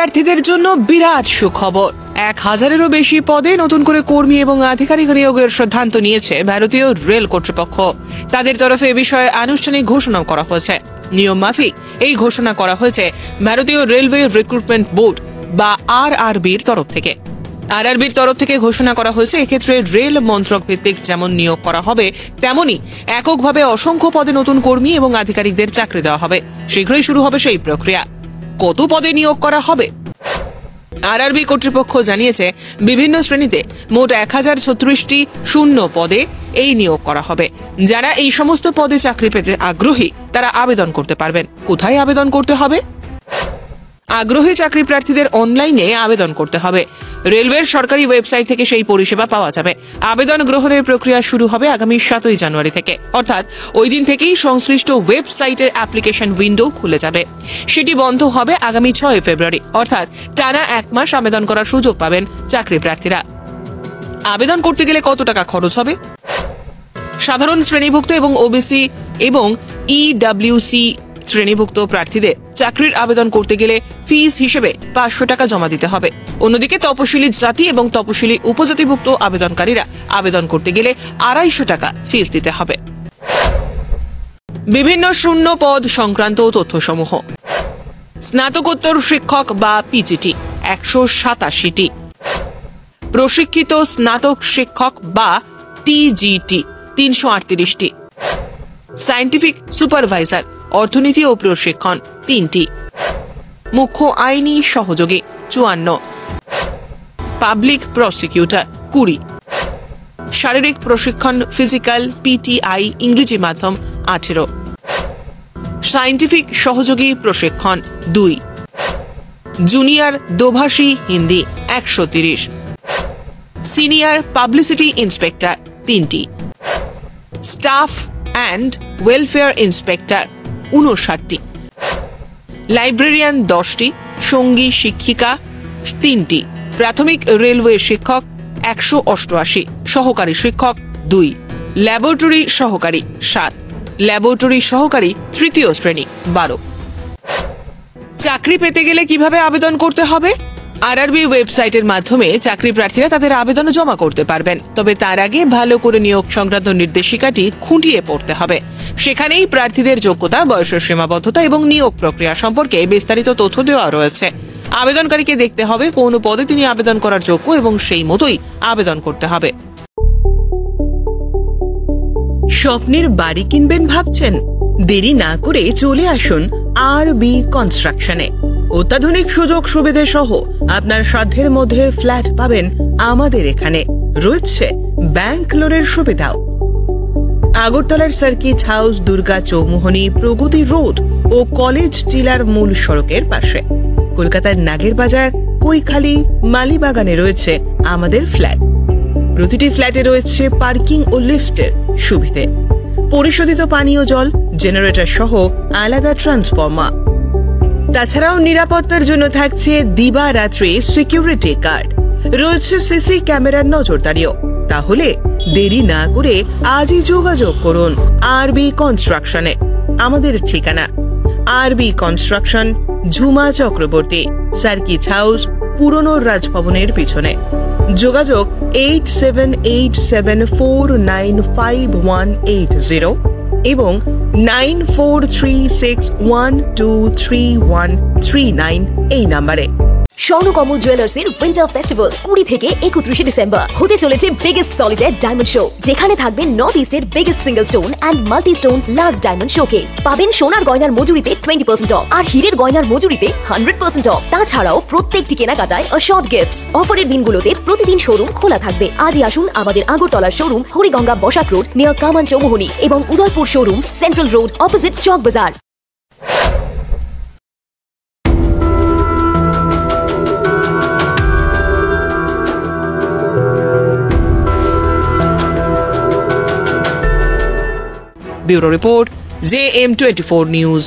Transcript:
প্রার্থীদের জন্য বিরাট সুখবর। 1000-এরও বেশি পদে নতুন করে কর্মী এবং আধিকারিক নিয়োগের সিদ্ধান্ত নিয়েছে ভারতীয় রেল কর্তৃপক্ষ। তাদের তরফে এ বিষয়ে আনুষ্ঠানিক ঘোষণা করা হয়েছে। নিয়ম মাফিক এই ঘোষণা করা হয়েছে ভারতীয় রেলওয়ে রিক্রুটমেন্ট বোর্ড বা আরআরবির তরফ থেকে। আরআরবির তরফ থেকে ঘোষণা করা হয়েছে এক্ষেত্রে রেল মন্ত্রক ভিত্তিক যেমন নিয়োগ করা হবে, তেমনি এককভাবে অসংখ্য পদে নতুন কর্মী এবং আধিকারিকদের চাকরি দেওয়া হবে। শীঘ্রই শুরু হবে সেই প্রক্রিয়া। কত পদে নিয়োগ করা হবে? আরআরবি কর্তৃপক্ষ জানিয়েছে বিভিন্ন শ্রেণীতে মোট 1036টি শূন্য পদে এই নিয়োগ করা হবে। যারা এই সমস্ত পদে চাকরি পেতে আগ্রহী তারা আবেদন করতে পারবেন। কোথায় আবেদন করতে হবে? আগ্রহী চাকরি প্রার্থীদের অনলাইনে আবেদন করতে হবে। রেলওয়ের সরকারি ওয়েবসাইট থেকে সেই পরিষেবা পাওয়া যাবে। আবেদন গ্রহণের প্রক্রিয়া শুরু হবে আগামী 7ই জানুয়ারি থেকে, অর্থাৎ ওই দিন থেকেই সংশ্লিষ্ট ওয়েবসাইটে অ্যাপ্লিকেশন উইন্ডো খুলে যাবে। সেটি বন্ধ হবে আগামী 6 ফেব্রুয়ারি, অর্থাৎ টানা 1 মাস আবেদন করার সুযোগ পাবেন চাকরি প্রার্থীরা। আবেদন করতে গেলে কত টাকা খরচ হবে? সাধারণ শ্রেণীভুক্ত এবং ওবিসি এবং ইডব্লিউসি শ্রেণীভুক্ত প্রার্থীদের চাকরির আবেদন করতে গেলে ফিস হিসেবে 500 টাকা জমা দিতে হবে। অন্যদিকে তপশিলি জাতি এবং তপশিলি উপজাতিভুক্ত আবেদনকারীরা আবেদন করতে গেলে 250 টাকা ফিস দিতে হবে। বিভিন্ন শূন্য পদ সংক্রান্ত তথ্যসমূহ: স্নাতকোত্তর শিক্ষক বা পিজিটি 187টি, প্রশিক্ষিত স্নাতক শিক্ষক বা টিজিটি 338টি, সায়েন্টিফিক সুপারভাইজার অর্থনীতি ও প্রশিক্ষণ 3টি, মুখ্য আইনি সহযোগী 54, পাবলিক প্রসিকিউটর 20, শারীরিক প্রশিক্ষণ ফিজিক্যাল পিটিআই ইংরেজি মাধ্যম 18, সায়েন্টিফিক সহযোগী প্রশিক্ষণ 2, জুনিয়র দোভাষী হিন্দি 130, সিনিয়র পাবলিসিটি ইন্সপেক্টর 3টি, স্টাফ অ্যান্ড ওয়েলফেয়ার ইন্সপেক্টর 59টি, লাইব্রেরিয়ান 10টি, সঙ্গী শিক্ষিকা 3টি, প্রাথমিক রেলওয়ে শিক্ষক 188, সহকারী শিক্ষক 2, ল্যাবরেটরি সহকারী 7, ল্যাবরেটরি সহকারী তৃতীয় শ্রেণী 12। চাকরি পেতে গেলে কিভাবে আবেদন করতে হবে? আরআরবি ওয়েবসাইটের মাধ্যমে চাকরি প্রার্থীরা তাদের আবেদন জমা করতে পারবেন। তবে তার আগে ভালো করে নিয়োগ সংক্রান্ত নির্দেশিকাটি খুঁটিয়ে পড়তে হবে। সেখানেই প্রার্থীদের যোগ্যতা, বয়সের সীমাবদ্ধতা এবং নিয়োগ প্রক্রিয়া সম্পর্কে বিস্তারিত তথ্য দেওয়া রয়েছে। আবেদনকারীকে দেখতে হবে কোন পদে তিনি আবেদন করার যোগ্য এবং সেই মতোই আবেদন করতে হবে। স্বপ্নের বাড়ি কিনবেন ভাবছেন? দেরি না করে চলে আসুন আরবি কনস্ট্রাকশনে। অত্যাধুনিক সুযোগ সুবিধা সহ আপনার সাধ্যের মধ্যে ফ্ল্যাট পাবেন আমাদের এখানে। রয়েছে ব্যাংক লোনের সুবিধাও। আগরতলার সার্কিট হাউস, দুর্গা চৌমুহনী, প্রগতি রোড ও কলেজ টিলার মূল সড়কের পাশে। কলকাতার নাগের বাজার, কৈখালি, মালিবাগানে রয়েছে আমাদের ফ্ল্যাট। প্রতিটি ফ্ল্যাটে রয়েছে পার্কিং ও লিফটের সুবিধে, পরিশোধিত পানীয় জল, জেনারেটর সহ আলাদা ট্রান্সফরমার। তাছাড়াও নিরাপত্তার জন্য থাকছে দিবারাত্রি সিকিউরিটি গার্ড, রয়েছে সিসি ক্যামেরার নজরদারিও। তাহলে দেরি না করে আজই যোগাযোগ করুন আরবি কনস্ট্রাকশনে। আমাদের ঠিকানা আরবি construction, Jhuma Chakraborty, circuit house, পুরনো রাজভবনের পিছনে। যোগাযোগ 8787495180 এবং 9436123139 এই নাম্বারে। স্বর্ণকমল জুয়েলার্সের উইন্টার ফেস্টিভ্যাল 20 থেকে 31 ডিসেম্বর হতে চলেছে বিগেস্ট সলিটার ডায়মন্ড শো, যেখানে থাকবে নর্থ ইস্টের biggest single stone and multi stone large diamond showcase. পাবেন সোনার গয়নার মজুরিতে 20% অফ আর হীরের গয়নার মজুরিতে 100% অফ। তাছাড়াও প্রত্যেকটি কেনাকাটায় শর্ট গিফটস। অফারের দিনগুলোতে প্রতিদিন শোরুম খোলা থাকবে। আজই আসুন আমাদের আগরতলার showroom Hariganga Basak road near Kaman Chowmuhani এবং Udaipur showroom central road opposite Chowk Bazar. Bureau Report, JM24 News।